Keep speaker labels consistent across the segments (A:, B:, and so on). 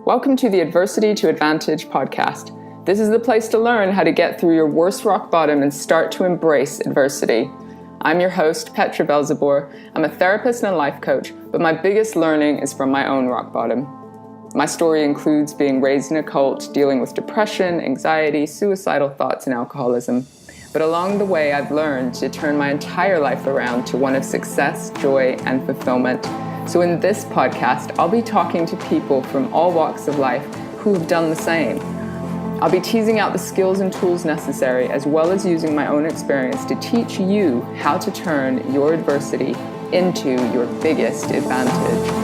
A: Welcome to the Adversity to Advantage podcast. This is the place to learn how to get through your worst rock bottom and start to embrace adversity. I'm your host, Petra Belzebor. I'm a therapist and a life coach, but my biggest learning is from my own rock bottom. My story includes being raised in a cult, dealing with depression, anxiety, suicidal thoughts, and alcoholism. But along the way, I've learned to turn my entire life around to one of success, joy, and fulfillment. So in this podcast, I'll be talking to people from all walks of life who've done the same. I'll be teasing out the skills and tools necessary, as well as using my own experience to teach you how to turn your adversity into your biggest advantage.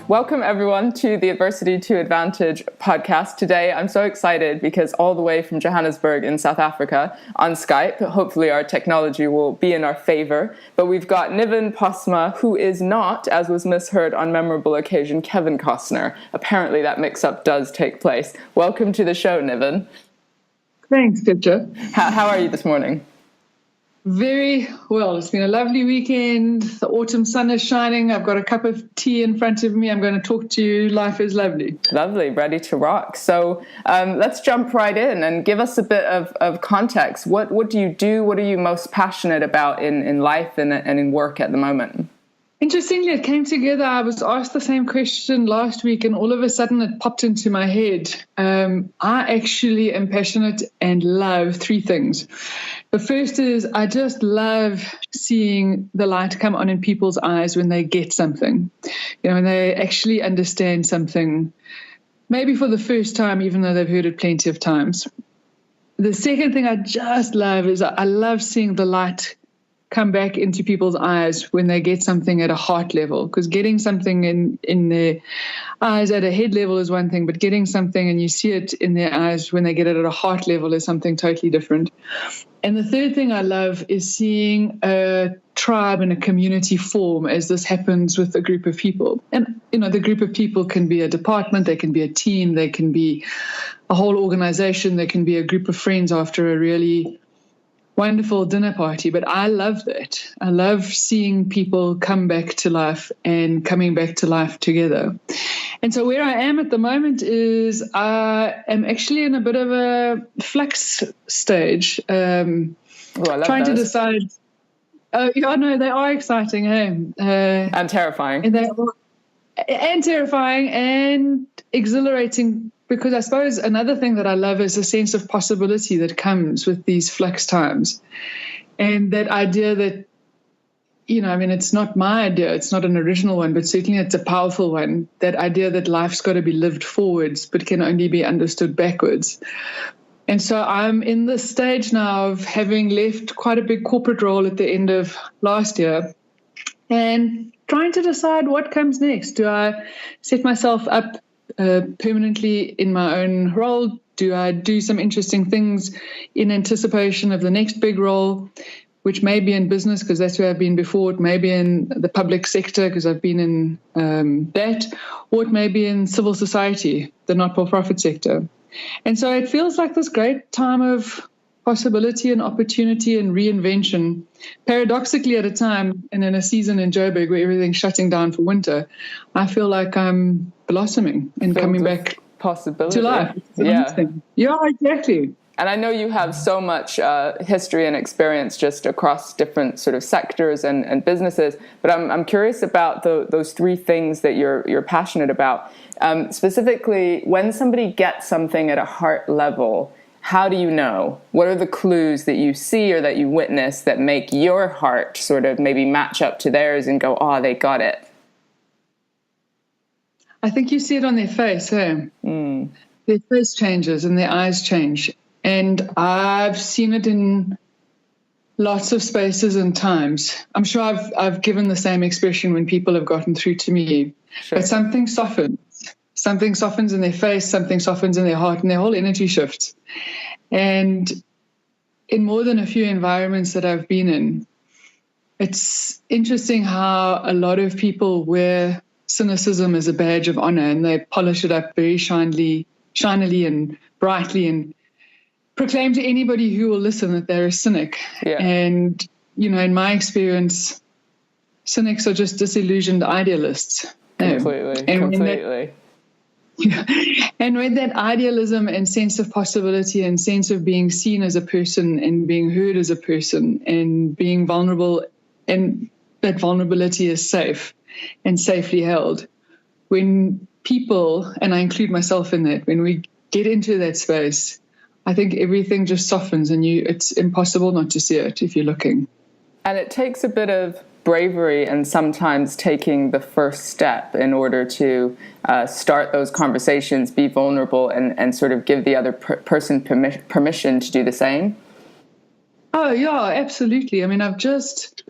A: Welcome everyone to the Adversity to Advantage podcast. Today I'm so excited because all the way from Johannesburg in South Africa on Skype, hopefully our technology will be in our favor, but we've got Niven Postma, who is not, as was misheard on memorable occasion, Kevin Costner. Apparently that mix-up does take place. Welcome to the show, Niven.
B: Thanks, Petra.
A: How are you this morning?
B: Very well. It's been a lovely weekend. The autumn sun is shining. I've got a cup of tea in front of me. I'm going to talk to you. Life is lovely.
A: Lovely. Ready to rock. So let's jump right in and give us a bit of context. What do you do? What are you most passionate about in life and in work at the moment?
B: Interestingly, it came together. I was asked the same question last week, and all of a sudden it popped into my head. I actually am passionate and love three things. The first is I just love seeing the light come on in people's eyes when they get something, when they actually understand something, maybe for the first time, even though they've heard it plenty of times. The second thing I just love is I love seeing the light come back into people's eyes when they get something at a heart level, because getting something in their eyes at a head level is one thing, but getting something and you see it in their eyes when they get it at a heart level is something totally different. And the third thing I love is seeing a tribe and a community form as this happens with a group of people. And, the group of people can be a department, they can be a team, they can be a whole organization, they can be a group of friends after a really wonderful dinner party, but I love that. I love seeing people come back to life and coming back to life together. And so where I am at the moment is I am actually in a bit of a flux stage, trying to decide. I know they are exciting,
A: and terrifying.
B: And terrifying and exhilarating. Because I suppose another thing that I love is a sense of possibility that comes with these flux times. And that idea that, it's not my idea, it's not an original one, but certainly it's a powerful one. That idea that life's got to be lived forwards, but can only be understood backwards. And so I'm in this stage now of having left quite a big corporate role at the end of last year and trying to decide what comes next. Do I set myself up permanently in my own role? Do I do some interesting things in anticipation of the next big role, which may be in business because that's where I've been before, it may be in the public sector because I've been in that, or it may be in civil society, the not-for-profit sector. And so it feels like this great time of possibility and opportunity and reinvention, paradoxically at a time and in a season in Joburg where everything's shutting down for winter. I feel like I'm blossoming and coming back
A: possibility
B: to life. Yeah, exactly.
A: And I know you have so much history and experience just across different sort of sectors and businesses, but I'm curious about those three things that you're passionate about. Specifically, when somebody gets something at a heart level, how do you know? What are the clues that you see or that you witness that make your heart sort of maybe match up to theirs and go, they got it?
B: I think you see it on their face, Their face changes and their eyes change. And I've seen it in lots of spaces and times. I'm sure I've given the same expression when people have gotten through to me. Sure. But something softens. Something softens in their face, something softens in their heart, and their whole energy shifts. And in more than a few environments that I've been in, it's interesting how a lot of people wear cynicism as a badge of honor, and they polish it up very shinily and brightly and proclaim to anybody who will listen that they're a cynic. Yeah. And, in my experience, cynics are just disillusioned idealists.
A: Completely.
B: And when that idealism and sense of possibility and sense of being seen as a person and being heard as a person and being vulnerable, and that vulnerability is safe and safely held, when people, and I include myself in that, when we get into that space, I think everything just softens and it's impossible not to see it if you're looking.
A: And it takes a bit of bravery and sometimes taking the first step in order to start those conversations, be vulnerable, and sort of give the other person permission to do the same.
B: Oh, yeah, absolutely. I mean, I've just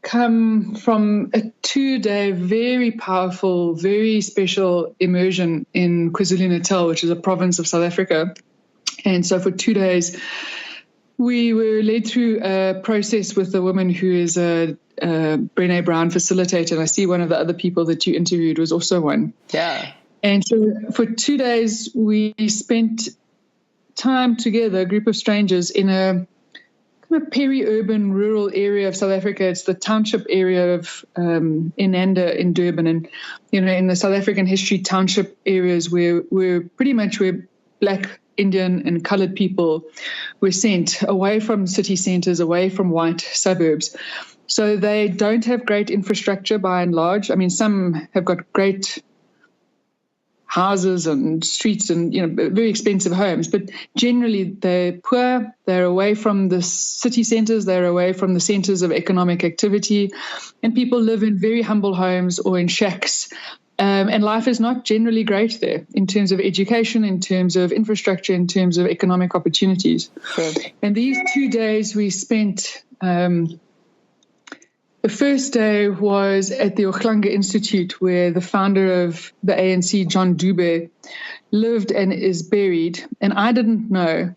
B: come from a 2-day, very powerful, very special immersion in KwaZulu-Natal, which is a province of South Africa. And so for 2 days, we were led through a process with a woman who is a Brené Brown facilitator. And I see one of the other people that you interviewed was also one.
A: Yeah.
B: And so for 2 days, we spent time together, a group of strangers, in a kind of peri-urban rural area of South Africa. It's the township area of Inanda in Durban. And, in the South African history, township areas were pretty much where Black, Indian and coloured people were sent away from city centres, away from white suburbs. So they don't have great infrastructure by and large. I mean, some have got great houses and streets and, very expensive homes, but generally they're poor. They're away from the city centres. They're away from the centres of economic activity, and people live in very humble homes or in shacks. And life is not generally great there in terms of education, in terms of infrastructure, in terms of economic opportunities.
A: Sure.
B: And these 2 days we spent, the first day was at the Ohlanga Institute, where the founder of the ANC, John Dube, lived and is buried. And I didn't know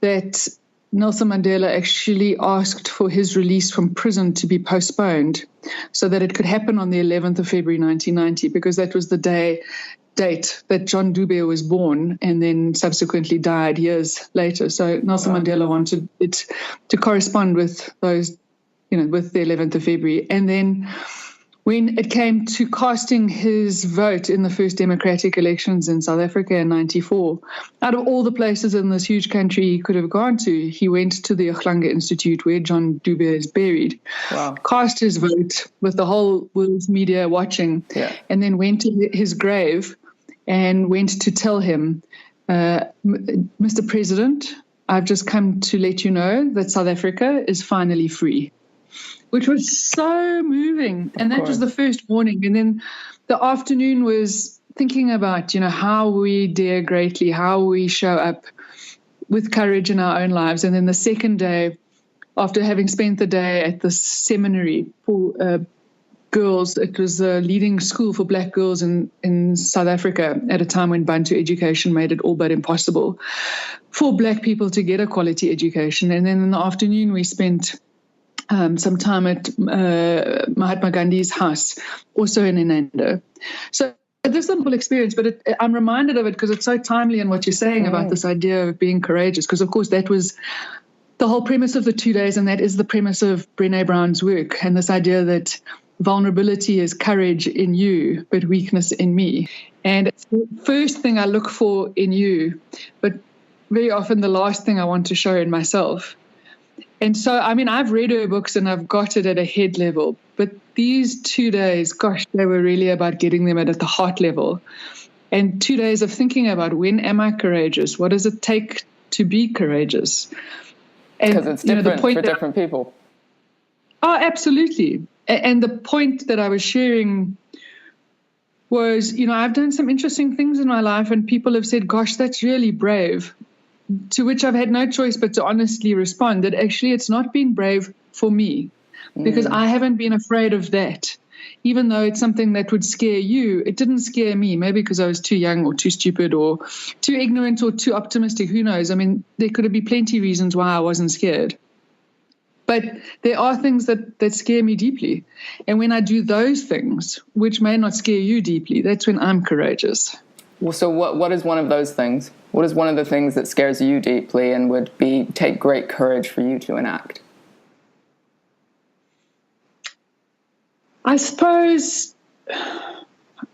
B: that Nelson Mandela actually asked for his release from prison to be postponed so that it could happen on the 11th of February 1990, because that was the date that John Dube was born and then subsequently died years later. So Nelson Mandela wanted it to correspond with those, with the 11th of February. And then when it came to casting his vote in the first democratic elections in South Africa in 94, out of all the places in this huge country he could have gone to, he went to the Ohlanga Institute where John Dube is buried, cast his vote with the whole world's media watching, and then went to his grave and went to tell him, Mr. President, I've just come to let you know that South Africa is finally free. Which was so moving. And that was the first morning. And then the afternoon was thinking about, how we dare greatly, how we show up with courage in our own lives. And then the second day, after having spent the day at the seminary for girls, it was a leading school for Black girls in South Africa at a time when Bantu education made it all but impossible for Black people to get a quality education. And then in the afternoon, we spent some time at Mahatma Gandhi's house, also in Inanda. So this is a whole experience, but I'm reminded of it because it's so timely in what you're saying about this idea of being courageous, because, of course, that was the whole premise of the 2 days, and that is the premise of Brené Brown's work, and this idea that vulnerability is courage in you, but weakness in me. And it's the first thing I look for in you, but very often the last thing I want to show in myself. And so, I mean, I've read her books and I've got it at a head level, but these 2 days, gosh, they were really about getting them at the heart level. And 2 days of thinking about, when am I courageous? What does it take to be courageous?
A: Because it's different for different people.
B: Oh, absolutely. And the point that I was sharing was, I've done some interesting things in my life and people have said, gosh, that's really brave. To which I've had no choice but to honestly respond that actually it's not been brave for me, because I haven't been afraid of that. Even though it's something that would scare you, it didn't scare me, maybe because I was too young or too stupid or too ignorant or too optimistic. Who knows? I mean, there could have been plenty of reasons why I wasn't scared. But there are things that scare me deeply. And when I do those things, which may not scare you deeply, that's when I'm courageous.
A: Well, so what is one of those things? What is one of the things that scares you deeply and would take great courage for you to enact?
B: I suppose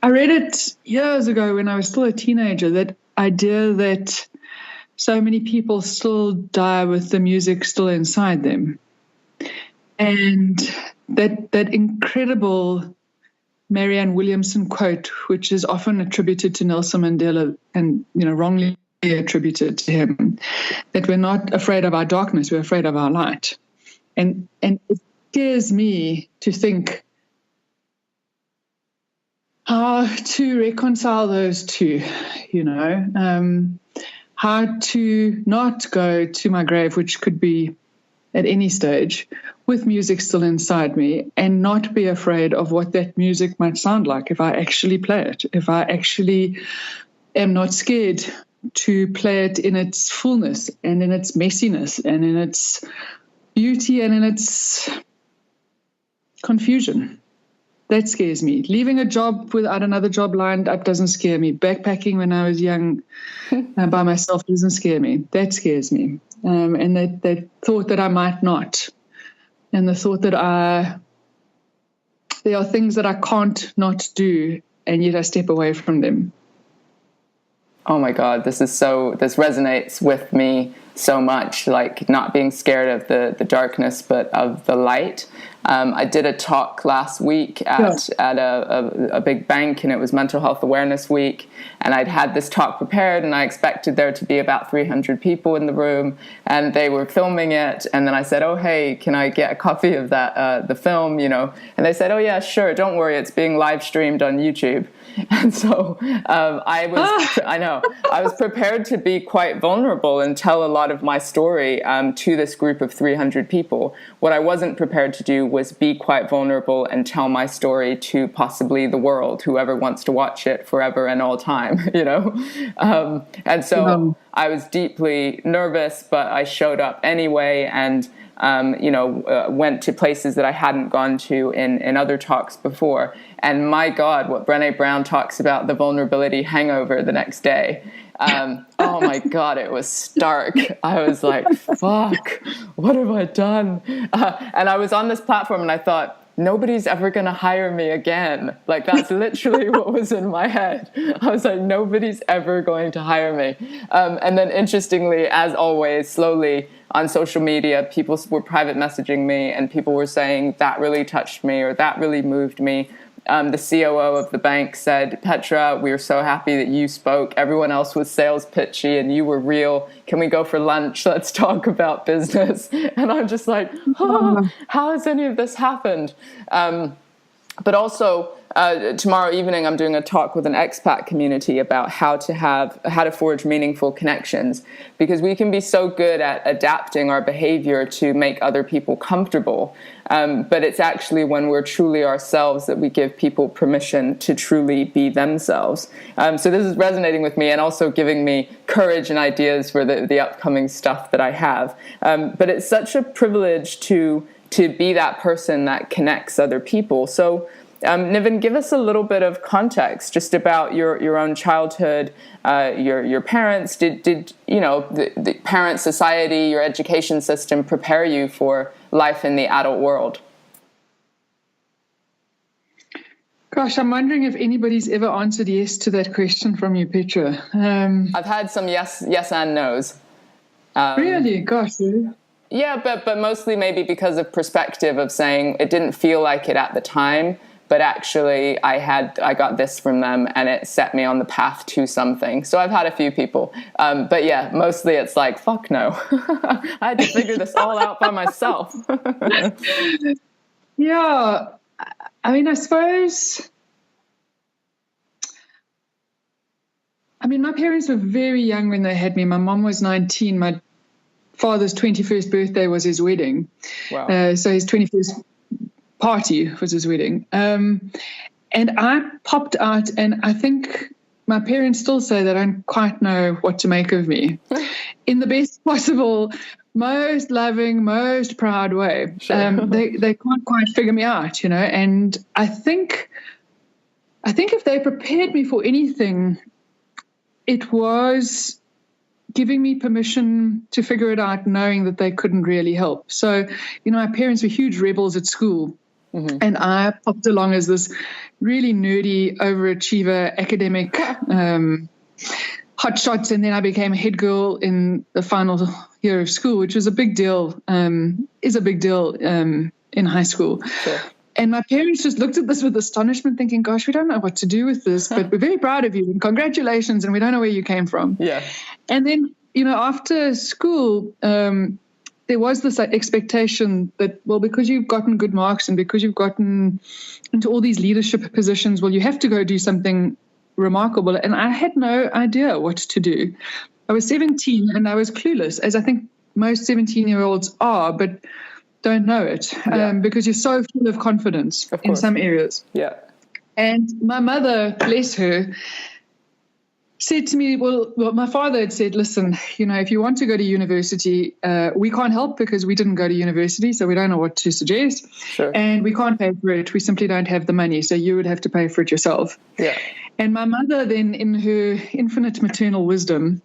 B: I read it years ago when I was still a teenager, that idea that so many people still die with the music still inside them. And that incredible Marianne Williamson quote, which is often attributed to Nelson Mandela and, wrongly attributed to him, that we're not afraid of our darkness, we're afraid of our light. And it scares me to think how to reconcile those two, how to not go to my grave, which could be at any stage, with music still inside me, and not be afraid of what that music might sound like if I actually play it, if I actually am not scared to play it in its fullness and in its messiness and in its beauty and in its confusion. That scares me. Leaving a job without another job lined up doesn't scare me. Backpacking when I was young by myself doesn't scare me. That scares me. And that thought that I might not. And the thought that there are things that I can't not do, and yet I step away from them.
A: Oh my God, this resonates with me so much, like not being scared of the darkness, but of the light. I did a talk last week at a big bank, and it was Mental Health Awareness Week. And I'd had this talk prepared, and I expected there to be about 300 people in the room, and they were filming it. And then I said, "Oh, hey, can I get a copy of the film?" And they said, "Oh yeah, sure. Don't worry, it's being live streamed on YouTube." And so I was prepared to be quite vulnerable and tell a lot of my story to this group of 300 people. What I wasn't prepared to do was be quite vulnerable and tell my story to possibly the world, whoever wants to watch it forever and all time, And so I was deeply nervous, but I showed up anyway, and went to places that I hadn't gone to in other talks before. And my God, what Brené Brown talks about, the vulnerability hangover the next day. Oh my God, it was stark. I was like, fuck, what have I done? And I was on this platform and I thought, nobody's ever going to hire me again. Like, that's literally what was in my head. I was like, nobody's ever going to hire me. And then interestingly, as always, slowly on social media, people were private messaging me and people were saying, that really touched me, or that really moved me. The COO of the bank said, "Petra, we are so happy that you spoke. Everyone else was sales pitchy and you were real. Can we go for lunch? Let's talk about business." And I'm just like, how has any of this happened? But also, tomorrow evening, I'm doing a talk with an expat community about how to forge meaningful connections, because we can be so good at adapting our behavior to make other people comfortable. But it's actually when we're truly ourselves that we give people permission to truly be themselves. So this is resonating with me and also giving me courage and ideas for the upcoming stuff that I have. But it's such a privilege to be that person that connects other people. So Niven, give us a little bit of context just about your own childhood, your parents. Did the parent society, your education system prepare you for life in the adult world?
B: Gosh, I'm wondering if anybody's ever answered yes to that question from you, Petra.
A: I've had some yes and no's.
B: Really? Gosh.
A: Yeah, but mostly maybe because of perspective of saying it didn't feel like it at the time, but actually I got this from them and it set me on the path to something. So I've had a few people. But yeah, mostly it's like, fuck no. I had to figure this all out by myself.
B: Yeah. I mean, I suppose, my parents were very young when they had me. My mom was 19. My father's 21st birthday was his wedding.
A: Wow.
B: So his 21st party was his wedding. And I popped out, and I think my parents still say they don't quite know what to make of me in the best possible, most loving, most proud way.
A: Sure.
B: They can't quite figure me out, and I think if they prepared me for anything, it was giving me permission to figure it out, knowing that they couldn't really help. So, my parents were huge rebels at school. And I popped along as this really nerdy overachiever academic hotshot, and then I became a head girl in the final year of school, which was a big deal, is a big deal in high school.
A: Sure.
B: And my parents just looked at this with astonishment, thinking, gosh, we don't know what to do with this, but we're very proud of you and congratulations, and we don't know where you came from.
A: Yeah.
B: And then, after school, there was this expectation that, well, because you've gotten good marks and because you've gotten into all these leadership positions, well, you have to go do something remarkable. And I had no idea what to do. I was 17 and I was clueless, as I think most 17-year-olds are, but don't know it because you're so full of confidence in some areas.
A: Yeah.
B: And my mother, bless her, said to me, well, my father had said, listen, if you want to go to university, we can't help because we didn't go to university, so we don't know what to suggest.
A: Sure.
B: And we can't pay for it. We simply don't have the money, so you would have to pay for it yourself.
A: Yeah.
B: And my mother then, in her infinite maternal wisdom,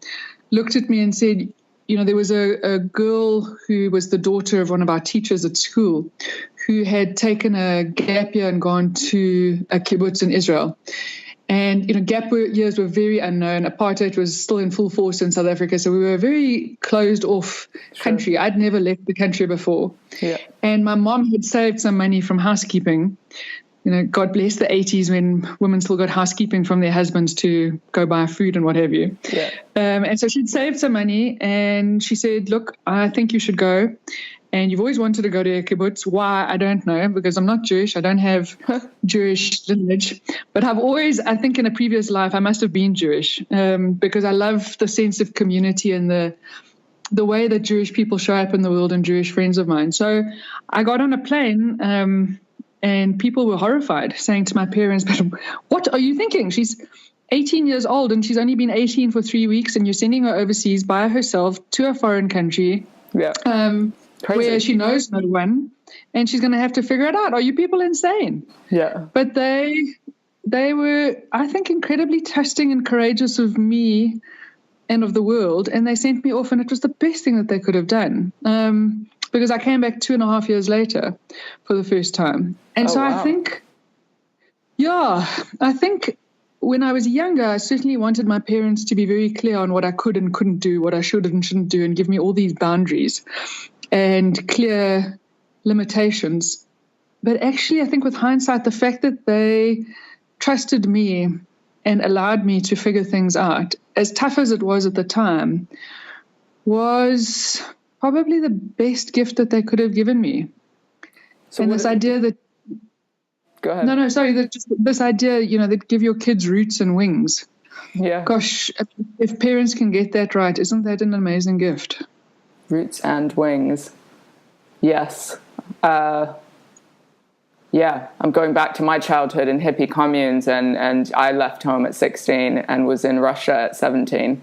B: looked at me and said, there was a girl who was the daughter of one of our teachers at school who had taken a gap year and gone to a kibbutz in Israel. And, gap years were very unknown. Apartheid was still in full force in South Africa. So we were a very closed off country. I'd never left the country before.
A: Yeah.
B: And my mom had saved some money from housekeeping. God bless the 80s when women still got housekeeping from their husbands to go buy food and what have you.
A: Yeah.
B: And so she'd saved some money and she said, look, I think you should go. And you've always wanted to go to a kibbutz. Why? I don't know, because I'm not Jewish. I don't have Jewish lineage. But I've always, I think in a previous life, I must have been Jewish because I love the sense of community and the way that Jewish people show up in the world and Jewish friends of mine. So I got on a plane and people were horrified, saying to my parents, but what are you thinking? She's 18 years old and she's only been 18 for 3 weeks and you're sending her overseas by herself to a foreign country.
A: Yeah.
B: Where she knows no one, and she's going to have to figure it out. Are you people insane?
A: Yeah.
B: But they were, I think, incredibly trusting and courageous of me and of the world, and they sent me off, and it was the best thing that they could have done because I came back 2.5 years later for the first time. And I think when I was younger, I certainly wanted my parents to be very clear on what I could and couldn't do, what I should and shouldn't do, and give me all these boundaries and clear limitations. But actually, I think with hindsight, the fact that they trusted me and allowed me to figure things out, as tough as it was at the time, was probably the best gift that they could have given me.
A: So
B: and this idea that...
A: Go ahead.
B: No, sorry. This idea, that give your kids roots and wings.
A: Yeah.
B: Gosh, if parents can get that right, isn't that an amazing gift?
A: Roots and wings. Yes. I'm going back to my childhood in hippie communes, and I left home at 16 and was in Russia at 17.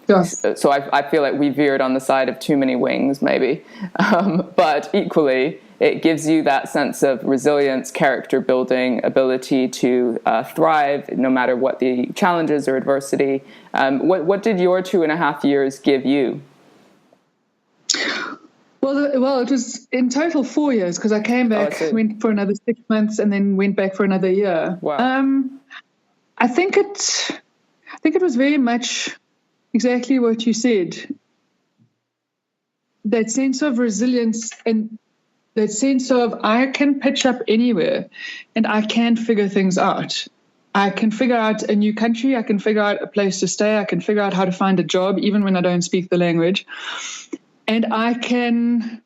B: Yes.
A: So I feel like we veered on the side of too many wings, maybe. But equally, it gives you that sense of resilience, character building, ability to thrive no matter what the challenges or adversity. What did your 2.5 years give you?
B: Well, it was in total 4 years because I came back, went for another 6 months, and then went back for another year.
A: Wow.
B: I think it was very much exactly what you said. That sense of resilience and that sense of I can pitch up anywhere and I can figure things out. I can figure out a new country. I can figure out a place to stay. I can figure out how to find a job, even when I don't speak the language. And I can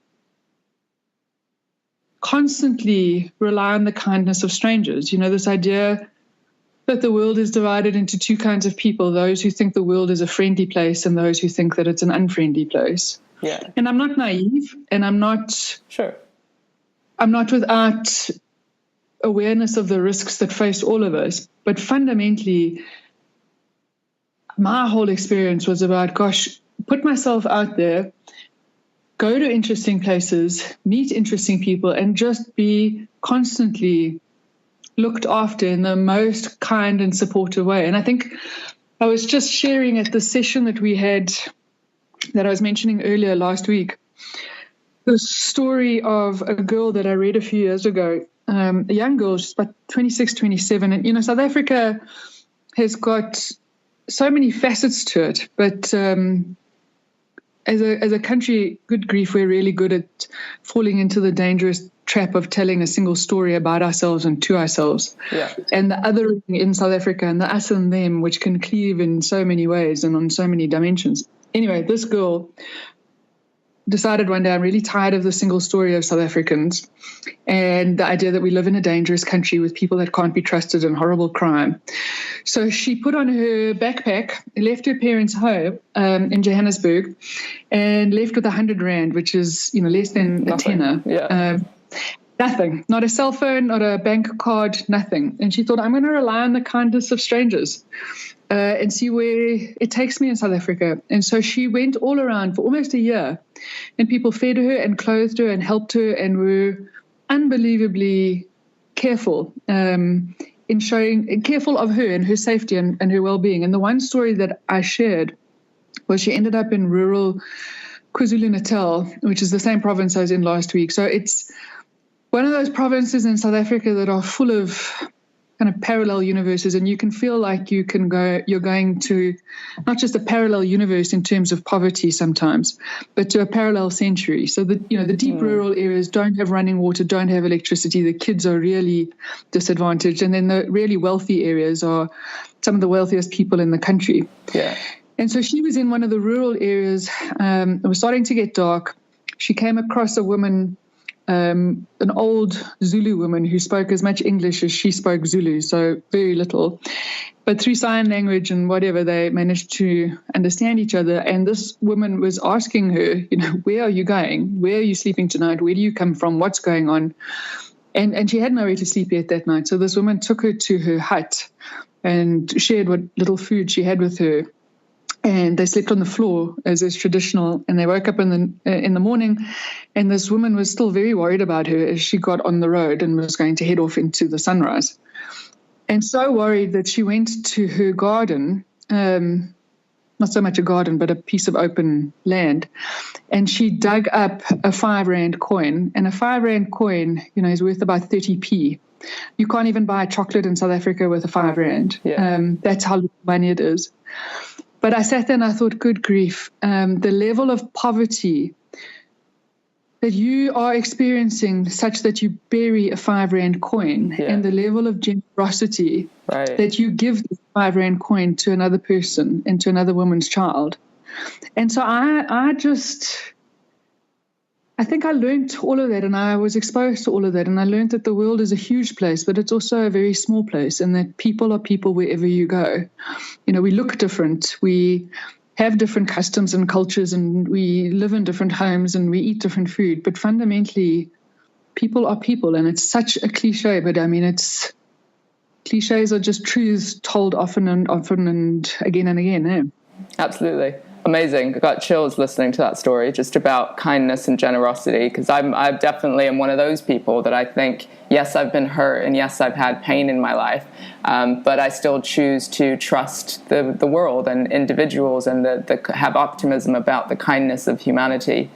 B: constantly rely on the kindness of strangers. This idea that the world is divided into two kinds of people, those who think the world is a friendly place and those who think that it's an unfriendly place.
A: Yeah.
B: And I'm not naive, and I'm not without awareness of the risks that face all of us. But fundamentally, my whole experience was about, put myself out there, go to interesting places, meet interesting people, and just be constantly looked after in the most kind and supportive way. And I think I was just sharing at the session that we had, that I was mentioning earlier last week, the story of a girl that I read a few years ago, a young girl, she's about 26, 27. And, South Africa has got so many facets to it. But as a country, good grief, we're really good at falling into the dangerous trap of telling a single story about ourselves and to ourselves.
A: Yeah.
B: And the othering in South Africa and the us and them, which can cleave in so many ways and on so many dimensions. Anyway, this girl decided one day, I'm really tired of the single story of South Africans and the idea that we live in a dangerous country with people that can't be trusted and horrible crime. So she put on her backpack, left her parents' home in Johannesburg, and left with 100 Rand, which is less than a tenner.
A: Yeah.
B: Nothing, not a cell phone, not a bank card, nothing. And she thought, I'm going to rely on the kindness of strangers and see where it takes me in South Africa. And so she went all around for almost a year, and people fed her and clothed her and helped her and were unbelievably careful in careful of her and her safety and her well-being. And the one story that I shared was she ended up in rural KwaZulu-Natal, which is the same province I was in last week. So it's one of those provinces in South Africa that are full of kind of parallel universes, and you can feel like you're going to not just a parallel universe in terms of poverty sometimes, but to a parallel century. So the deep rural areas don't have running water, don't have electricity. The kids are really disadvantaged, and then the really wealthy areas are some of the wealthiest people in the country.
A: Yeah.
B: And so she was in one of the rural areas. It was starting to get dark. She came across a woman, an old Zulu woman who spoke as much English as she spoke Zulu, so very little. But through sign language and whatever, they managed to understand each other. And this woman was asking her, where are you going? Where are you sleeping tonight? Where do you come from? What's going on? And she had nowhere to sleep yet that night. So this woman took her to her hut and shared what little food she had with her. And they slept on the floor, as is traditional. And they woke up in the morning, and this woman was still very worried about her as she got on the road and was going to head off into the sunrise. And so worried that she went to her garden, not so much a garden, but a piece of open land. And she dug up a 5 Rand coin. And a 5 Rand coin, is worth about 30p. You can't even buy chocolate in South Africa with a 5 Rand.
A: Yeah.
B: That's how little money it is. But I sat there and I thought, good grief, the level of poverty that you are experiencing such that you bury a 5 Rand coin, and the level of generosity that you give the 5 Rand coin to another person and to another woman's child. And so I think I learned all of that, and I was exposed to all of that, and I learned that the world is a huge place, but it's also a very small place, and that people are people wherever you go. We look different, we have different customs and cultures, and we live in different homes, and we eat different food, but fundamentally, people are people, and it's such a cliche, but cliches are just truths told often and again and again. Eh?
A: Absolutely. Amazing. I got chills listening to that story just about kindness and generosity, because I definitely am one of those people that I think, yes, I've been hurt, and yes, I've had pain in my life, but I still choose to trust the world and individuals and have optimism about the kindness of humanity.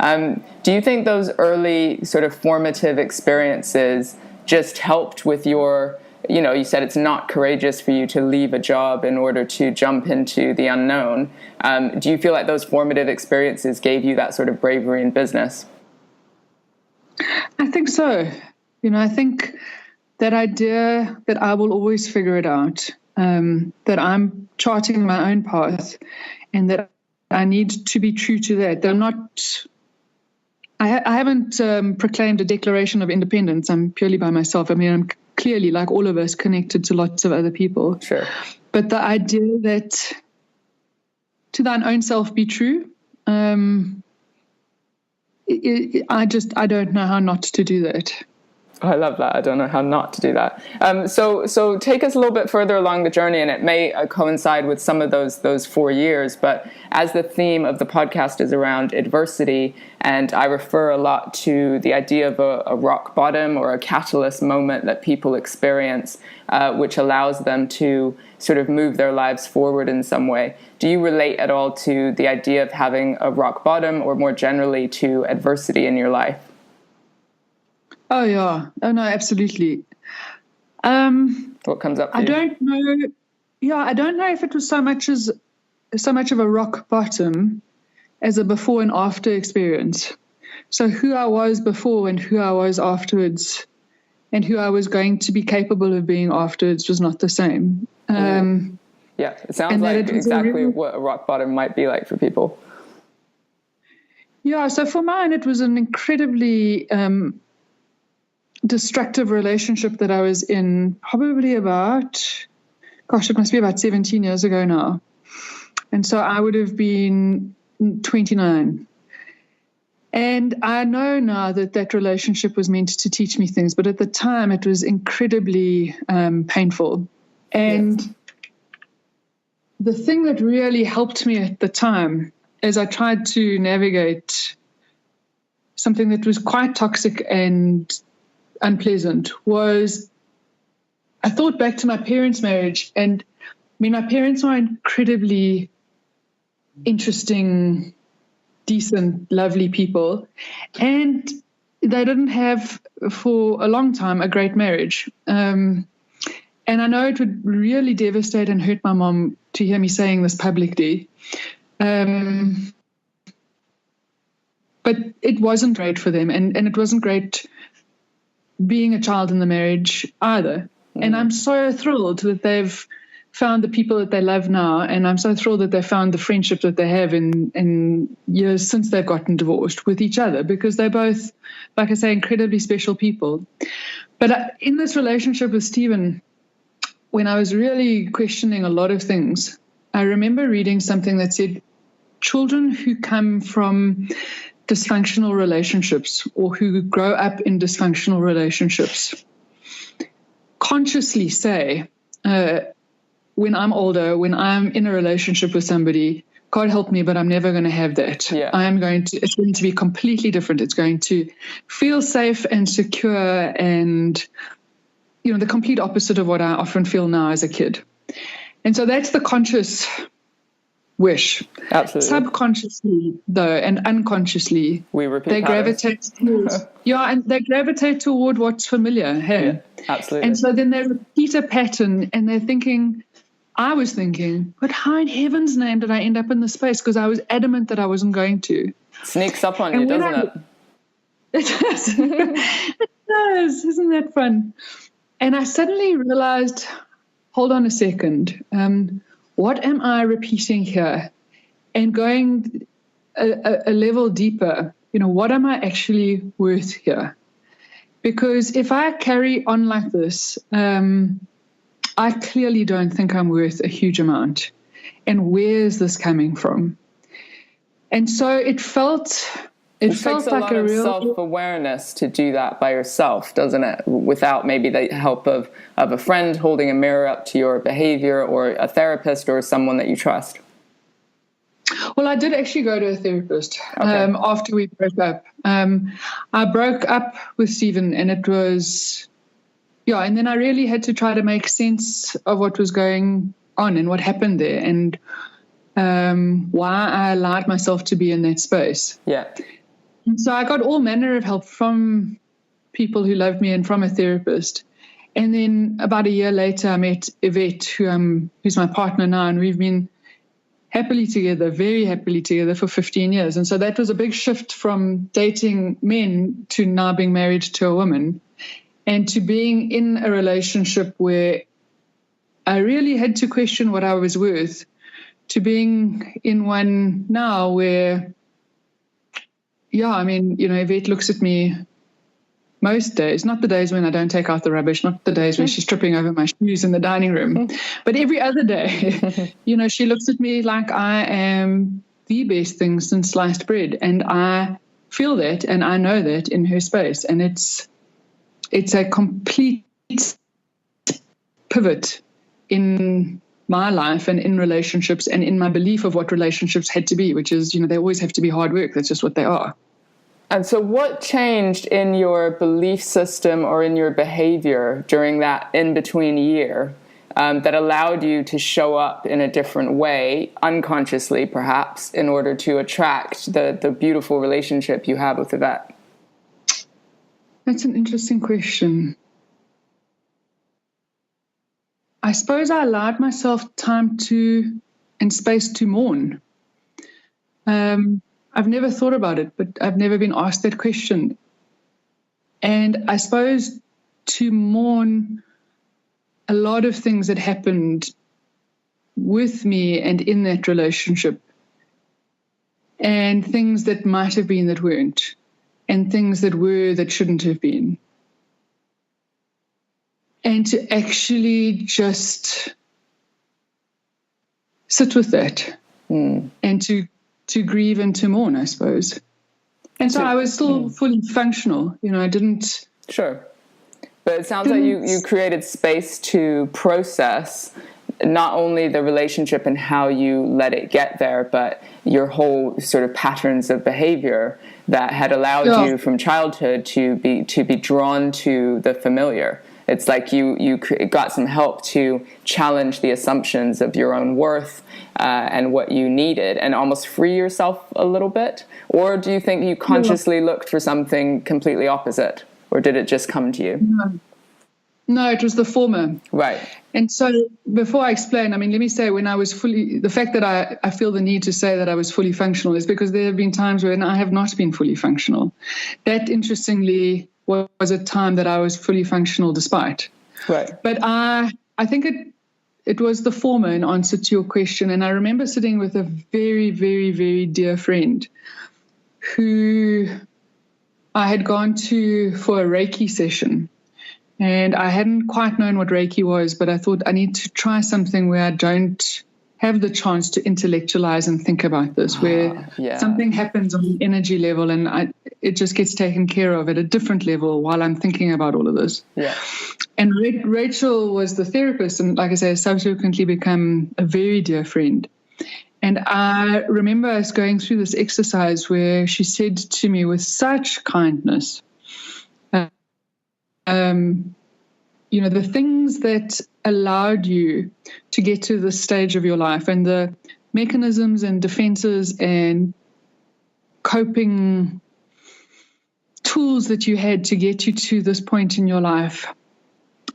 A: Do you think those early sort of formative experiences just helped with your, you said it's not courageous for you to leave a job in order to jump into the unknown. Do you feel like those formative experiences gave you that sort of bravery in business?
B: I think so. I think that idea that I will always figure it out, that I'm charting my own path, and that I need to be true to that. I haven't proclaimed a declaration of independence. I'm purely by myself. I'm clearly, like all of us, connected to lots of other people.
A: Sure.
B: But the idea that to thine own self be true, I don't know how not to do that.
A: Oh, I love that. I don't know how not to do that. So take us a little bit further along the journey, and it may coincide with some of those 4 years. But as the theme of the podcast is around adversity, and I refer a lot to the idea of a rock bottom or a catalyst moment that people experience, which allows them to sort of move their lives forward in some way. Do you relate at all to the idea of having a rock bottom, or more generally to adversity in your life?
B: Oh, yeah. Oh, no, absolutely.
A: What comes up for you?
B: I don't know. Yeah, I don't know if it was so much of a rock bottom as a before and after experience. So who I was before and who I was afterwards and who I was going to be capable of being afterwards was not the same.
A: Yeah, it sounds like exactly what a rock bottom might be like for people.
B: Yeah, so for mine, it was an incredibly destructive relationship that I was in probably about, it must be about 17 years ago now. And so I would have been 29. And I know now that relationship was meant to teach me things, but at the time it was incredibly painful. And yes, the thing that really helped me at the time as I tried to navigate something that was quite toxic and unpleasant was I thought back to my parents' marriage. And I mean, my parents were incredibly interesting, decent, lovely people. And they didn't have for a long time a great marriage. And I know it would really devastate and hurt my mom to hear me saying this publicly. But it wasn't great for them. And it wasn't great being a child in the marriage either. And I'm so thrilled that they've found the people that they love now. And I'm so thrilled that they found the friendship that they have in years since they've gotten divorced with each other, because they're both, like I say, incredibly special people. But in this relationship with Stephen, when I was really questioning a lot of things, I remember reading something that said children who come from dysfunctional relationships or who grow up in dysfunctional relationships consciously say, when I'm older, when I'm in a relationship with somebody, God help me, but I'm never going to have that.
A: Yeah.
B: It's going to be completely different. It's going to feel safe and secure and, the complete opposite of what I often feel now as a kid. And so that's the conscious wish.
A: Absolutely.
B: Subconsciously, though, and unconsciously,
A: we repeat
B: they gravitate towards, and they gravitate toward what's familiar. Hey,
A: yeah, absolutely.
B: And so then they repeat a pattern, and I was thinking, but how in heaven's name did I end up in this space? Because I was adamant that I wasn't going to.
A: Sneaks up on you, doesn't it?
B: It does. It does. Isn't that fun? And I suddenly realized, hold on a second. What am I repeating here? And going a level deeper, what am I actually worth here? Because if I carry on like this, I clearly don't think I'm worth a huge amount. And where is this coming from? And so it felt like a real
A: self-awareness to do that by yourself, doesn't it? Without maybe the help of a friend holding a mirror up to your behavior, or a therapist, or someone that you trust.
B: Well, I did actually go to a therapist after we broke up. I broke up with Stephen, and it was, and then I really had to try to make sense of what was going on and what happened there, and why I allowed myself to be in that space.
A: Yeah.
B: And so I got all manner of help from people who loved me and from a therapist. And then about a year later, I met Yvette, who's my partner now, and we've been very happily together for 15 years. And so that was a big shift from dating men to now being married to a woman, and to being in a relationship where I really had to question what I was worth, to being in one now where, Yvette looks at me most days, not the days when I don't take out the rubbish, not the days when she's tripping over my shoes in the dining room, but every other day, she looks at me like I am the best thing since sliced bread. And I feel that, and I know that in her space. And it's it's a complete pivot in my life and in relationships and in my belief of what relationships had to be, which is, they always have to be hard work. That's just what they are.
A: And so what changed in your belief system or in your behavior during that in-between year that allowed you to show up in a different way, unconsciously perhaps, in order to attract the beautiful relationship you have with Yvette?
B: That's an interesting question. I suppose I allowed myself time and space to mourn. I've never thought about it, but I've never been asked that question. And I suppose to mourn a lot of things that happened with me and in that relationship, and things that might have been that weren't, and things that were that shouldn't have been. And to actually just sit with that and to grieve and to mourn, I suppose. And so I was still fully functional. I didn't...
A: Sure. But it sounds like you created space to process not only the relationship and how you let it get there, but your whole sort of patterns of behavior that had allowed you from childhood to be drawn to the familiar. It's like you got some help to challenge the assumptions of your own worth and what you needed, and almost free yourself a little bit? Or do you think you consciously looked for something completely opposite? Or did it just come to you?
B: No, it was the former.
A: Right.
B: And so before I explain, let me say the fact that I feel the need to say that I was fully functional is because there have been times when I have not been fully functional. That, interestingly, was a time that I was fully functional despite.
A: Right.
B: But I think it was the former in answer to your question. And I remember sitting with a very, very, very dear friend who I had gone to for a Reiki session. And I hadn't quite known what Reiki was, but I thought I need to try something where I don't have the chance to intellectualize and think about this, where something happens on the energy level and it just gets taken care of at a different level while I'm thinking about all of this.
A: Yeah.
B: And Rachel was the therapist, and like I say, subsequently become a very dear friend. And I remember us going through this exercise where she said to me with such kindness, the things that allowed you to get to this stage of your life and the mechanisms and defenses and coping tools that you had to get you to this point in your life,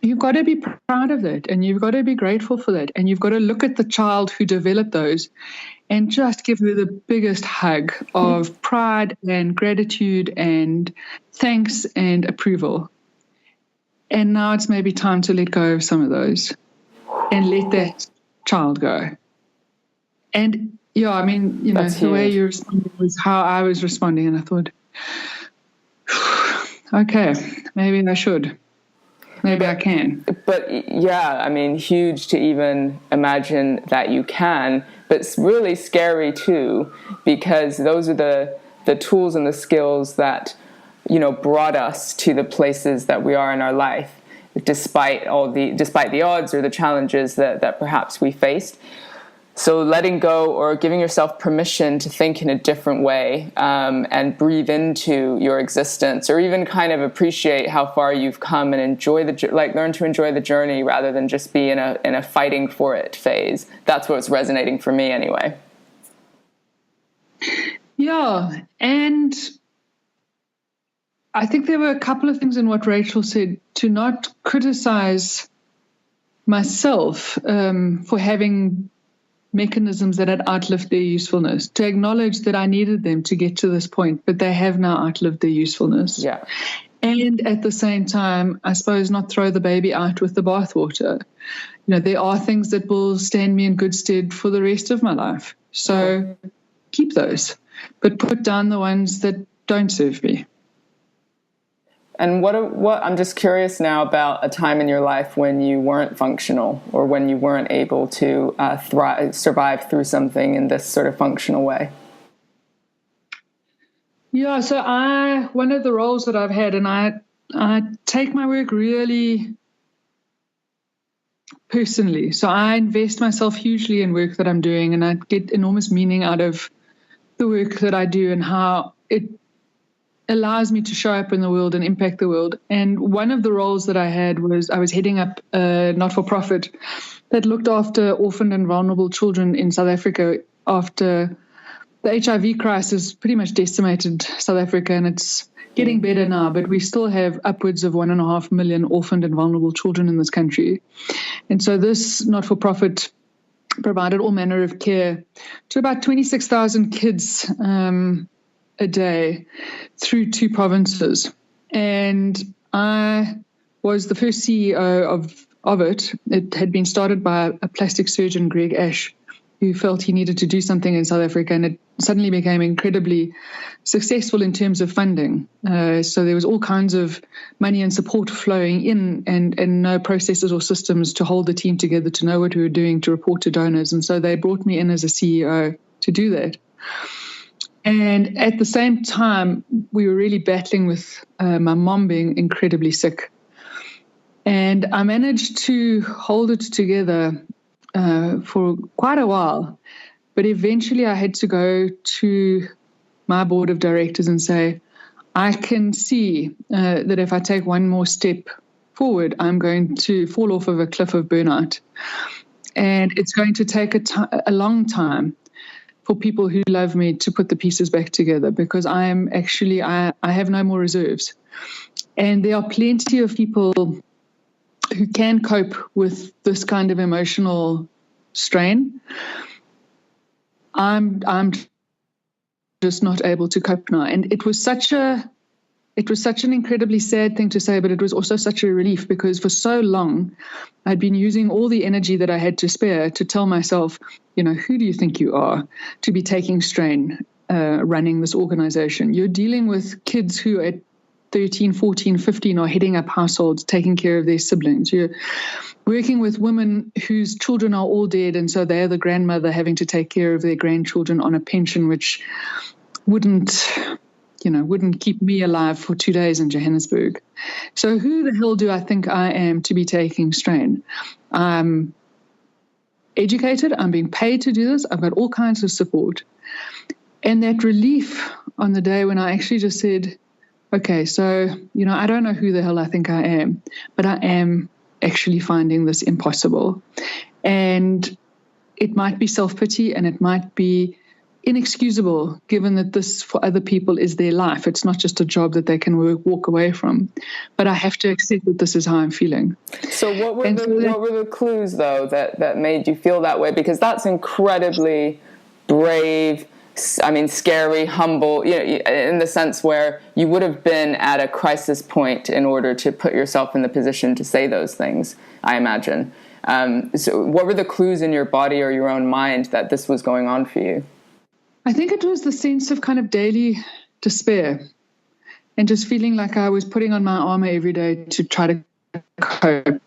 B: you've got to be proud of that, and you've got to be grateful for that, and you've got to look at the child who developed those and just give her the biggest hug of pride and gratitude and thanks and approval. And now it's maybe time to let go of some of those and let that child go. And
A: That's
B: the
A: huge.
B: way you responded was how I was responding, and I thought, okay, maybe I should. Maybe I can.
A: But huge to even imagine that you can, but it's really scary too, because those are the tools and the skills that, brought us to the places that we are in our life, despite the odds or the challenges that perhaps we faced. So letting go or giving yourself permission to think in a different way and breathe into your existence, or even kind of appreciate how far you've come and learn to enjoy the journey rather than just be in a fighting for it phase. That's what's resonating for me anyway.
B: Yeah, and I think there were a couple of things in what Rachel said, to not criticize myself for having mechanisms that had outlived their usefulness, to acknowledge that I needed them to get to this point, but they have now outlived their usefulness.
A: Yeah.
B: And at the same time, I suppose not throw the baby out with the bathwater. There are things that will stand me in good stead for the rest of my life. So keep those, but put down the ones that don't serve me.
A: And what I'm just curious now about a time in your life when you weren't functional, or when you weren't able to survive through something in this sort of functional way. Yeah,
B: so one of the roles that I've had, and I I take my work really personally. So I invest myself hugely in work that I'm doing, and I get enormous meaning out of the work that I do and how it allows me to show up in the world and impact the world. And one of the roles that I had was I was heading up a not-for-profit that looked after orphaned and vulnerable children in South Africa after the HIV crisis pretty much decimated South Africa, and it's getting better now, but we still have upwards of 1.5 million orphaned and vulnerable children in this country. And so this not-for-profit provided all manner of care to about 26,000 kids a day through 2 provinces. And I was the first CEO of it. It had been started by a plastic surgeon, Greg Ash, who felt he needed to do something in South Africa, and it suddenly became incredibly successful in terms of funding. So there was all kinds of money and support flowing in, and no processes or systems to hold the team together, to know what we were doing, to report to donors. And so they brought me in as a CEO to do that. And at the same time, we were really battling with my mom being incredibly sick. And I managed to hold it together for quite a while. But eventually I had to go to my board of directors and say, I can see that if I take one more step forward, I'm going to fall off of a cliff of burnout. And it's going to take a long time for people who love me to put the pieces back together, because I have no more reserves. And there are plenty of people who can cope with this kind of emotional strain. I'm just not able to cope now. And it was such an incredibly sad thing to say, but it was also such a relief, because for so long I'd been using all the energy that I had to spare to tell myself, who do you think you are to be taking strain running this organization? You're dealing with kids who at 13, 14, 15 are heading up households, taking care of their siblings. You're working with women whose children are all dead, and so they're the grandmother having to take care of their grandchildren on a pension which wouldn't keep me alive for 2 days in Johannesburg. So who the hell do I think I am to be taking strain? I'm educated. I'm being paid to do this. I've got all kinds of support. And that relief on the day when I actually just said, okay, so, I don't know who the hell I think I am, but I am actually finding this impossible. And it might be self-pity, and it might be inexcusable, given that this for other people is their life. It's not just a job that they can walk away from. But I have to accept that this is how I'm feeling.
A: So what were the clues, though, that made you feel that way? Because that's incredibly brave, scary, humble, in the sense where you would have been at a crisis point in order to put yourself in the position to say those things, I imagine. So what were the clues in your body or your own mind that this was going on for you?
B: I think it was the sense of kind of daily despair and just feeling like I was putting on my armor every day to try to cope.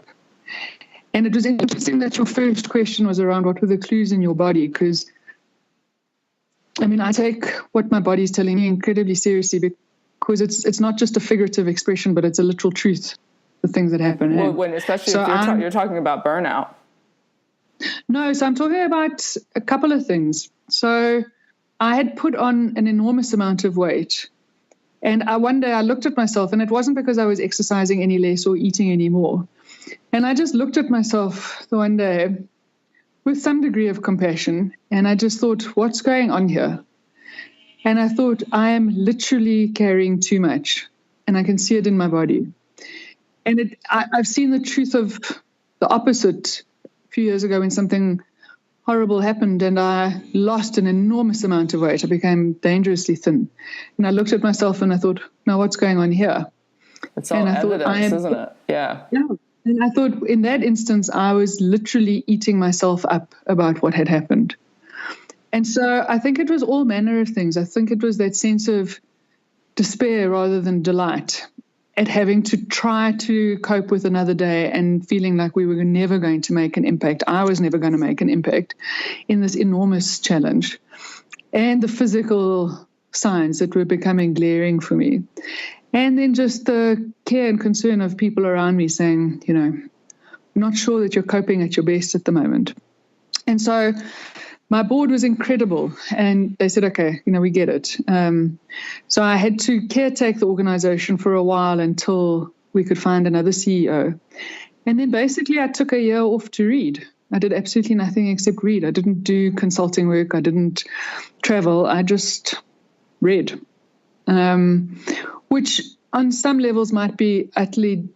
B: And it was interesting that your first question was around what were the clues in your body, because I take what my body is telling me incredibly seriously, because it's not just a figurative expression, but it's a literal truth, the things that happen.
A: Well, especially if you're talking about burnout.
B: No, so I'm talking about a couple of things. So I had put on an enormous amount of weight. And one day I looked at myself, and it wasn't because I was exercising any less or eating any more. And I just looked at myself the one day with some degree of compassion, and I just thought, what's going on here? And I thought, I am literally carrying too much, and I can see it in my body. And I've seen the truth of the opposite a few years ago when something horrible happened and I lost an enormous amount of weight. I became dangerously thin. And I looked at myself and I thought, now what's going on here?
A: It's all evidence, isn't it? Yeah.
B: Yeah. And I thought in that instance, I was literally eating myself up about what had happened. And so I think it was all manner of things. I think it was that sense of despair rather than delight at having to try to cope with another day and feeling like we were never going to make an impact. I was never going to make an impact in this enormous challenge. And the physical signs that were becoming glaring for me. And then just the care and concern of people around me saying, not sure that you're coping at your best at the moment. And so my board was incredible. And they said, okay, we get it. So I had to caretake the organization for a while until we could find another CEO. And then basically I took a year off to read. I did absolutely nothing except read. I didn't do consulting work. I didn't travel. I just read. Which on some levels might be utterly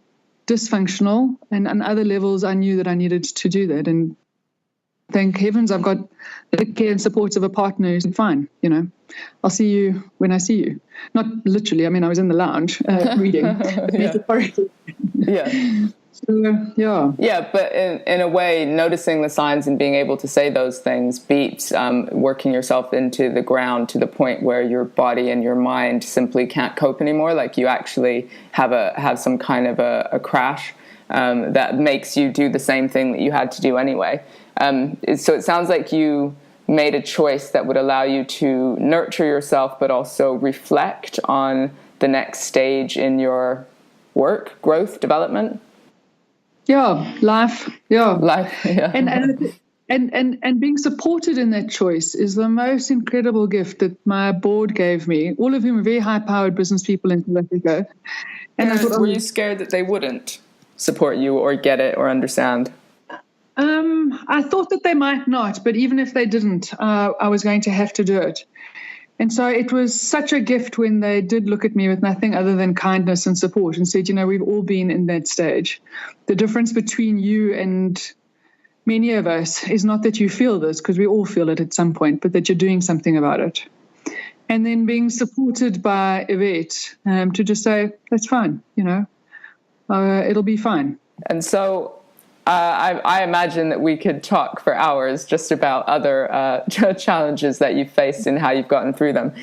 B: dysfunctional, and on other levels I knew that I needed to do that. And thank heavens I've got the care and support of a partner who said, fine, I'll see you when I see you. Not literally, I was in the lounge reading. Metaphorically.
A: Yeah.
B: So, yeah.
A: Yeah, but in a way, noticing the signs and being able to say those things beats working yourself into the ground to the point where your body and your mind simply can't cope anymore. Like you actually have some kind of a crash that makes you do the same thing that you had to do anyway. So it sounds like you made a choice that would allow you to nurture yourself, but also reflect on the next stage in your work, growth, development.
B: Yeah, life. Yeah.
A: Yeah.
B: And being supported in that choice is the most incredible gift that my board gave me. All of whom are very high-powered business people in South Africa. And I thought,
A: were you scared that they wouldn't support you or get it or understand?
B: I thought that they might not, but even if they didn't, I was going to have to do it. And so it was such a gift when they did look at me with nothing other than kindness and support and said, we've all been in that stage. The difference between you and many of us is not that you feel this, because we all feel it at some point, but that you're doing something about it. And then being supported by Yvette to just say, that's fine, it'll be fine.
A: And so I imagine that we could talk for hours just about other challenges that you've faced and how you've gotten through them,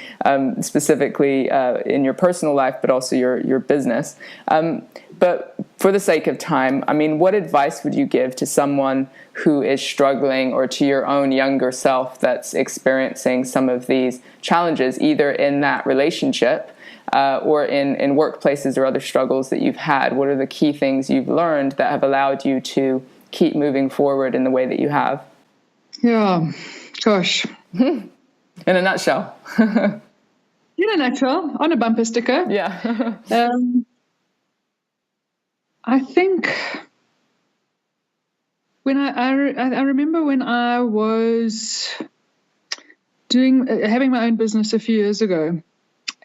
A: specifically in your personal life, but also your business. But for the sake of time, what advice would you give to someone who is struggling, or to your own younger self that's experiencing some of these challenges, either in that relationship or in workplaces or other struggles that you've had? What are the key things you've learned that have allowed you to keep moving forward in the way that you have?
B: Yeah, gosh.
A: In a nutshell.
B: In a nutshell, on a bumper sticker.
A: Yeah.
B: I think when I remember when I was having my own business a few years ago,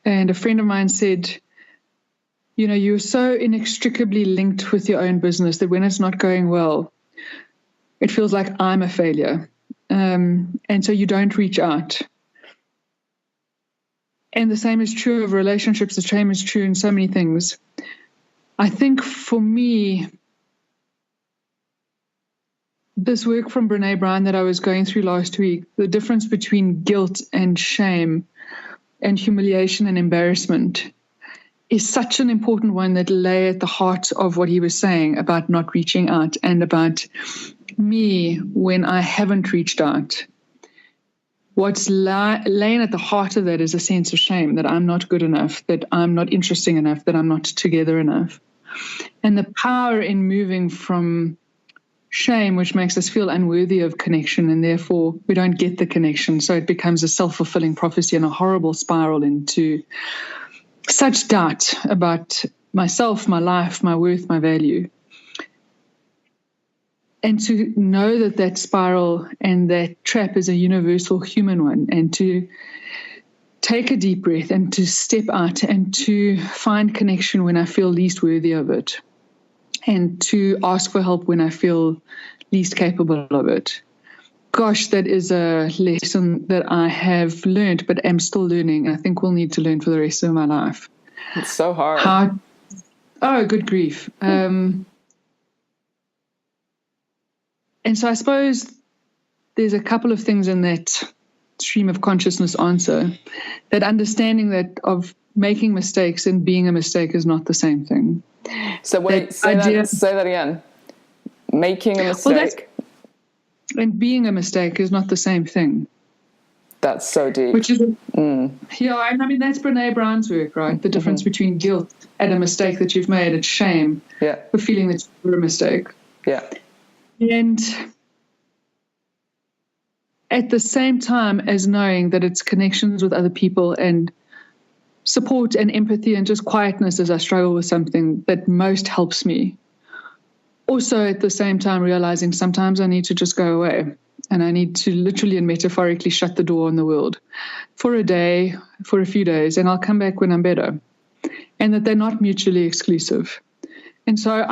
B: and a friend of mine said, you're so inextricably linked with your own business that when it's not going well, it feels like I'm a failure. And so you don't reach out. And the same is true of relationships. The same is true in so many things. I think for me, this work from Brené Brown that I was going through last week, the difference between guilt and shame and humiliation and embarrassment is such an important one that lay at the heart of what he was saying about not reaching out, and about me when I haven't reached out. What's laying at the heart of that is a sense of shame, that I'm not good enough, that I'm not interesting enough, that I'm not together enough. And the power in moving from shame, which makes us feel unworthy of connection, and therefore we don't get the connection. So it becomes a self-fulfilling prophecy and a horrible spiral into such doubt about myself, my life, my worth, my value. And to know that spiral and that trap is a universal human one, and to take a deep breath and to step out and to find connection when I feel least worthy of it, and to ask for help when I feel least capable of it. Gosh, that is a lesson that I have learned, but am still learning. I think we'll need to learn for the rest of my life.
A: It's so hard.
B: Good grief. And so I suppose there's a couple of things in that stream of consciousness answer, that understanding that of making mistakes and being a mistake is not the same thing.
A: So wait, say that again. Making a mistake.
B: And being a mistake is not the same thing.
A: That's so deep.
B: Which is, yeah, and I mean, that's Brene Brown's work, right? The difference between guilt at a mistake that you've made and shame for feeling that you were a mistake.
A: Yeah.
B: And at the same time as knowing that it's connections with other people and support and empathy and just quietness as I struggle with something that most helps me. Also, at the same time, realizing sometimes I need to just go away and I need to literally and metaphorically shut the door on the world for a day, for a few days, and I'll come back when I'm better. And that they're not mutually exclusive. And so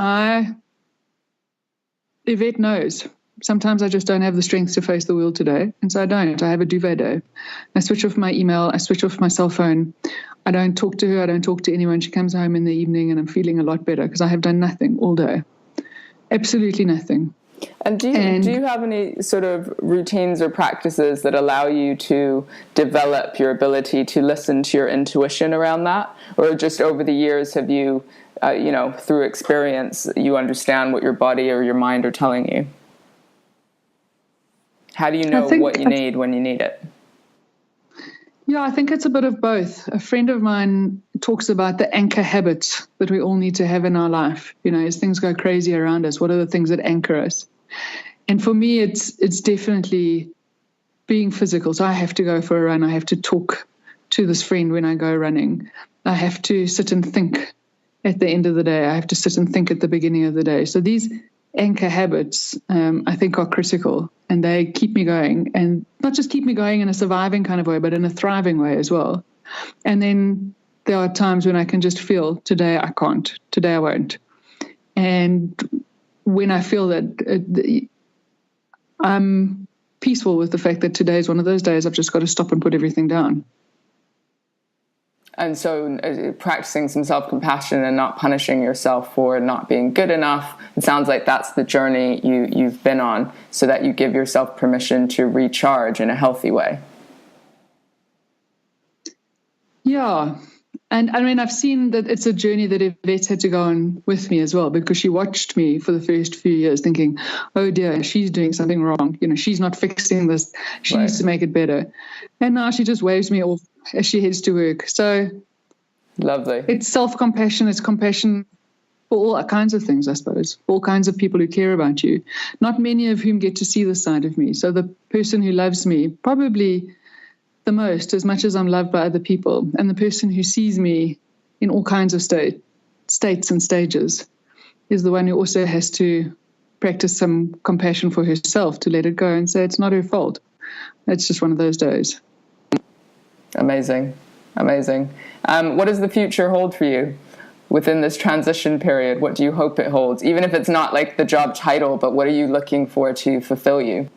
B: Yvette knows. Sometimes I just don't have the strength to face the world today. And so I don't. I have a duvet day. I switch off my email. I switch off my cell phone. I don't talk to her. I don't talk to anyone. She comes home in the evening and I'm feeling a lot better because I have done nothing all day. Absolutely nothing.
A: And do you have any sort of routines or practices that allow you to develop your ability to listen to your intuition around that? Or just over the years have you, through experience, you understand what your body or your mind are telling you? How do you know what you need when you need it?
B: Yeah, I think it's a bit of both. A friend of mine talks about the anchor habits that we all need to have in our life. As things go crazy around us, what are the things that anchor us? And for me, it's definitely being physical. So I have to go for a run. I have to talk to this friend when I go running. I have to sit and think at the end of the day. I have to sit and think at the beginning of the day. So these anchor habits, I think, are critical, and they keep me going, and not just keep me going in a surviving kind of way, but in a thriving way as well. And then there are times when I can just feel, today I can't, today I won't. And when I feel that I'm peaceful with the fact that today is one of those days I've just got to stop and put everything down.
A: And so practicing some self-compassion and not punishing yourself for not being good enough, it sounds like that's the journey you've been on, so that you give yourself permission to recharge in a healthy way. Yeah.
B: And I mean, I've seen that it's a journey that Yvette had to go on with me as well, because she watched me for the first few years thinking, oh dear, she's doing something wrong. She's not fixing this. She needs to make it better. And now she just waves me off as she heads to work. So
A: lovely.
B: It's self-compassion. It's compassion for all kinds of things, I suppose, all kinds of people who care about you, not many of whom get to see this side of me. So the person who loves me probably the most, as much as I'm loved by other people, and the person who sees me in all kinds of states and stages is the one who also has to practice some compassion for herself, to let it go and say it's not her fault. It's just one of those days.
A: Amazing. What does the future hold for you within this transition period? What do you hope it holds? Even if it's not like the job title, but what are you looking for to fulfill you?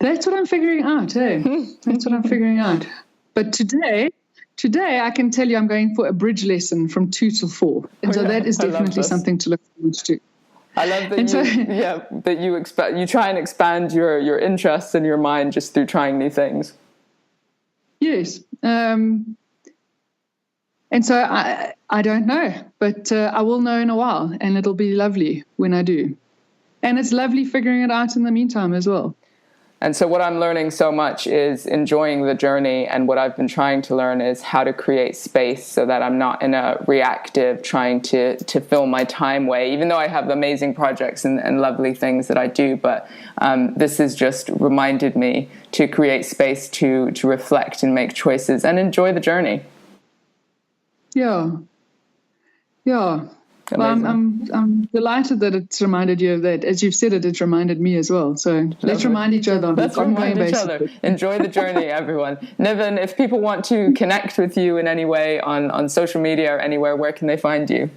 B: That's what I'm figuring out, That's what I'm figuring out. But today I can tell you I'm going for a bridge lesson from 2 till 4. And so that is definitely something to look forward to.
A: I love that you try and expand your interests and your mind just through trying new things.
B: Yes. And so I don't know, but I will know in a while, and it'll be lovely when I do. And it's lovely figuring it out in the meantime as well.
A: And so what I'm learning so much is enjoying the journey, and what I've been trying to learn is how to create space so that I'm not in a reactive trying to fill my time way, even though I have amazing projects and lovely things that I do. But this has just reminded me to create space to reflect and make choices and enjoy the journey. Yeah. Well,
B: I'm delighted that it's reminded you of that. As you've said it's reminded me as well. So let's remind each other on an ongoing basis.
A: Enjoy the journey, everyone. Niven, if people want to connect with you in any way on social media or anywhere, where can they find you?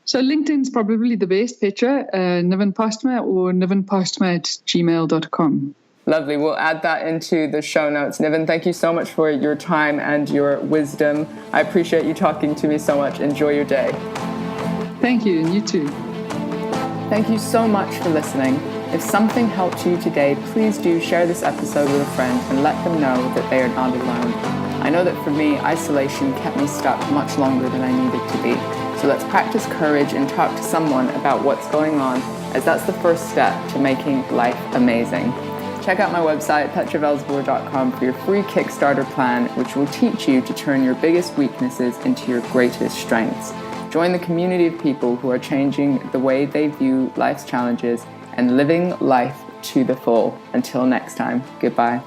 B: So LinkedIn's probably the best, Petra, Niven Postma or nivenpostma@gmail.com.
A: Lovely. We'll add that into the show notes. Niven, thank you so much for your time and your wisdom. I appreciate you talking to me so much. Enjoy your day.
B: Thank you, and you too.
A: Thank you so much for listening. If something helped you today, please do share this episode with a friend and let them know that they are not alone. I know that for me, isolation kept me stuck much longer than I needed to be. So let's practice courage and talk to someone about what's going on, as that's the first step to making life amazing. Check out my website, petravelzeboer.com, for your free Kickstarter plan, which will teach you to turn your biggest weaknesses into your greatest strengths. Join the community of people who are changing the way they view life's challenges and living life to the full. Until next time, goodbye.